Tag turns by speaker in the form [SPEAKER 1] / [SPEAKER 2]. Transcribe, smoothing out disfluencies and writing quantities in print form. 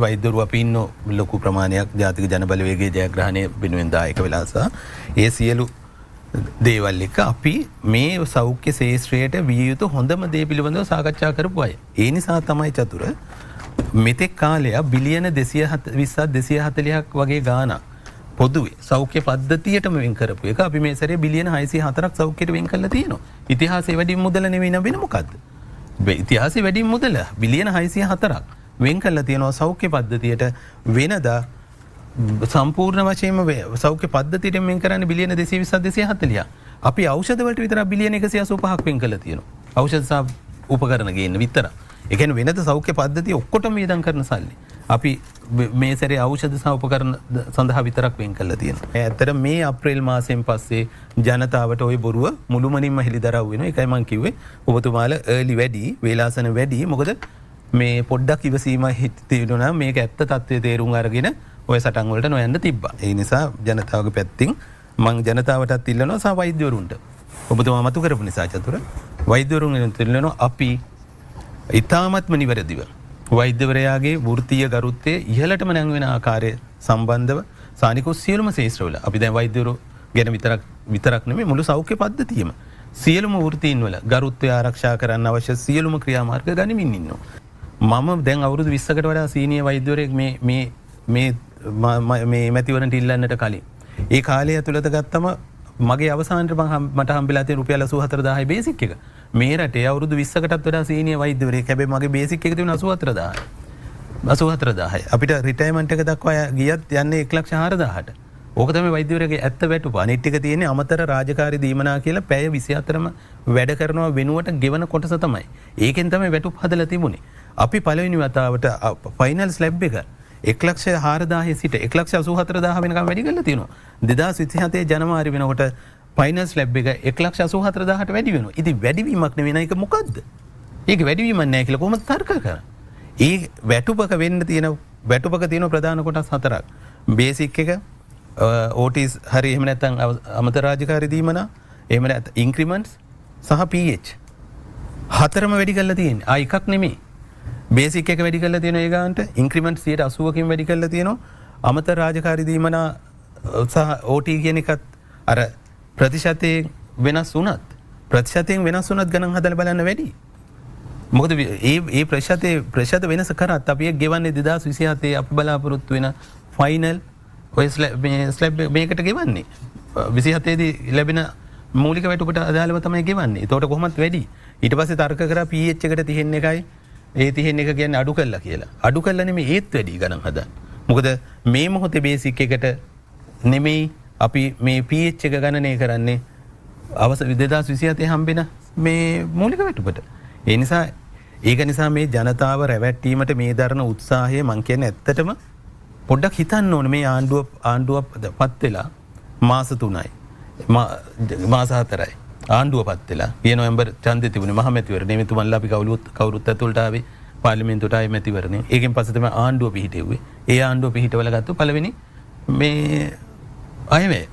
[SPEAKER 1] වෛද්‍යවරු අපි ඉන්න ලොකු ප්‍රමාණයක් ජාතික ජනබලවේගයේ ජයග්‍රහණය වෙනුවෙන් දායක වෙලා සහ ඒ සියලු දේවල් එක අපි මේ සෞඛ්‍ය ශාස්ත්‍රයට විය යුතු හොඳම දේ පිළිබඳව සාකච්ඡා කරපු අය. ඒ නිසා තමයි චතුර මෙතෙක් කාලයක් බිලියන 220ක් 240ක් වගේ ගාණක් පොදුවේ සෞඛ්‍ය පද්ධතියටම වෙන් කරපු එක අපි මේ සැරේ බිලියන 604ක් සෞඛ්‍යයට වෙන් කරලා තියෙනවා. ඉතිහාසයේ වැඩිම මුදල නෙවෙයි නම් වෙන මොකද්ද? ඉතිහාසයේ වැඩිම මුදල බිලියන 604ක් වෙන් කරලා තියෙනවා සෞඛ්‍ය පද්ධතියට වෙනදා සම්පූර්ණ වශයෙන්ම සෞඛ්‍ය පද්ධතියට වෙන් කරන්නේ බිලියන 220ක් 240ක්. අපි ඖෂධ වලට විතර බිලියන 185ක් වෙන් කරලා තියෙනවා. ඖෂධ සහ උපකරණ ගේන්න විතර. ඒ කියන්නේ වෙනද සෞඛ්‍ය පද්ධතිය ඔක්කොටම වියදම් කරන සල්ලි. අපි මේ සැරේ ඖෂධ සහ උපකරණ සඳහා විතරක් වෙන් කරලා තියෙනවා. ඇත්තට මේ අප්‍රේල් මාසයෙන් පස්සේ ජනතාවට ওই බොරුව මුළුමනින්ම හෙළිදරව් වෙනවා. ඒකයි මම කිව්වේ ඔබතුමාලා early වැඩි, වේලාසන වැඩි. මොකද මේ පොඩ්ඩක් ඉවසීම හිටියුණා මේක ඇත්ත තත්ත්වයේ තේරුම් අරගෙන ඔය සටන් වලට නොයන්න තිබ්බා. ඒ නිසා ජනතාවගේ පැත්තෙන් මම ජනතාවටත් ඉල්ලනවා සහ වෛද්‍යවරුන්ට. ඔබතුමා මතු කරපු නිසා චතුර වෛද්‍යවරුන්ට ඉල්ලනවා අපි ඊ타මත්ම නිවැරදිව වෛද්‍යවරයාගේ වෘත්තීය ගරුත්වයේ ඉහළටම නැංවෙන ආකාරය සම්බන්ධව සානිකුත් සියලුම ශාස්ත්‍රවල අපි දැන් වෛද්‍යවරු ගැන විතරක් නෙමෙයි මුළු සෞඛ්‍ය පද්ධතියම සියලුම වෘත්තීන් වල ගරුත්වය ආරක්ෂා කරන්න අවශ්‍ය සියලුම ක්‍රියාමාර්ග ගනිමින් ඉන්නවා. මම දැන් අවුරුදු 20කට වඩා සීනියර් වෛද්‍යවරයෙක් මේ මැතිවරණට ඉල්ලන්නට කලින් ඒ කාලය ඇතුළත ගත්තම මගේ අවසානට මට හම්බෙලා තියෙන රුපියල් 84000යි බේසික් එක. මේ රටේ අවුරුදු 20කටත් වඩා සීනියර් වෛද්‍යවරයෙක්. හැබැයි මගේ බේසික් එක තිබුණා 84000යි. 84000යි. අපිට රිටයර්මන්ට් එක දක්වා ගියත් යන්නේ 1,04,000ට. ඕක තමයි වෛද්‍යවරයාගේ ඇත්ත වැටුප. අනිත් ටික තියෙන්නේ අමතර රාජකාරී දීමනා කියලා පැය 24ම වැඩ කරනවා වෙනුවට ගෙවන කොටස තමයි. ඒකෙන් තමයි වැටුප හදලා තිබුණේ. අපි පළවෙනි වතාවට ෆයිනල් ස්ලැබ් එක 1,04,000 සිට 1,84,000 වෙනකම් වැඩි කරලා තියෙනවා. 2027 ජනවාරි වෙනකොට ෆයිනල් ස්ලැබ් එක 1,84,000ට වැඩි වෙනවා. ඉතින් වැඩිවීමක් නෙවෙයි ඒක මොකද්ද? ඒක වැඩිවීමක් නෑ කියලා කොහොමද තර්ක කරන්නේ? ඒ වැටුපක වෙන්න තියෙන වැටුපක තියෙන ප්‍රධාන කොටස් හතරක්. බේසික් එක OTs හරි එහෙම නැත්නම් අමතර රාජකාරී දීමනා එහෙම නැත්නම් ඉන්ක්‍රිමන්ට්ස් සහ PH හතරම වැඩි කරලා තියෙන්නේ. ආ එකක් නෙමෙයි. බේසික් එක වැඩි කරලා තියෙනවා ඒ ගානට ඉන්ක්‍රිමන්ට් 80කින් වැඩි කරලා තියෙනවා අමතර රාජකාරී දීමනා සහ OT කියන එකත් අර ප්‍රතිශතයෙන් වෙනස් වුණත් ගණන් හදලා බලන්න වැඩි. මොකද මේ ප්‍රතිශත වෙනස කරත් අපි ගෙවන්නේ 2027 අපි බලාපොරොත්තු වෙන ෆයිනල් ඔය ස්ලැබ් මේකට ගෙවන්නේ 27 දී ලැබෙන මූලික වැටුපට අදාළව තමයි ගෙවන්නේ. ඒතකොට කොහොමත් වැඩි. ඊට පස්සේ තර්ක කරා PH එකට 31යි ඒ 31 කියන්නේ අඩු කළා කියලා. අඩු කළා නෙමෙයි ඒත් වැඩි ගණන් හදන්න. මොකද මේ මොහොතේ බේසික් එකට නෙමෙයි අපි මේ PH එක ගණනය කරන්නේ 2027 හම්බෙන මේ මූලික වැටුපට. ඒ නිසා ඒක නිසා මේ ජනතාව රැවැට්ටීමට මේ දරන උත්සාහය මං කියන්නේ ඇත්තටම පොඩ්ඩක් හිතන්න ඕනේ. මේ ආණ්ඩුවපත් වෙලා මාස 3යි මාස 4යි ආණ්ඩුවපත් වෙලා නොවැම්බර් ඡන්දෙ තිබුණේ මහමැතිවරණේ මෙතුමන්ලා අපි කවුරුත් ඇතුළට ආවේ පාර්ලිමේන්තුවට ආවේ මැතිවරණේ. ඒකෙන් පස්සේ තමයි ආණ්ඩුව පිහිටෙව්වේ. ඒ ආණ්ඩුව පිහිටවල ගත්ත පළවෙනි මේ අයවැය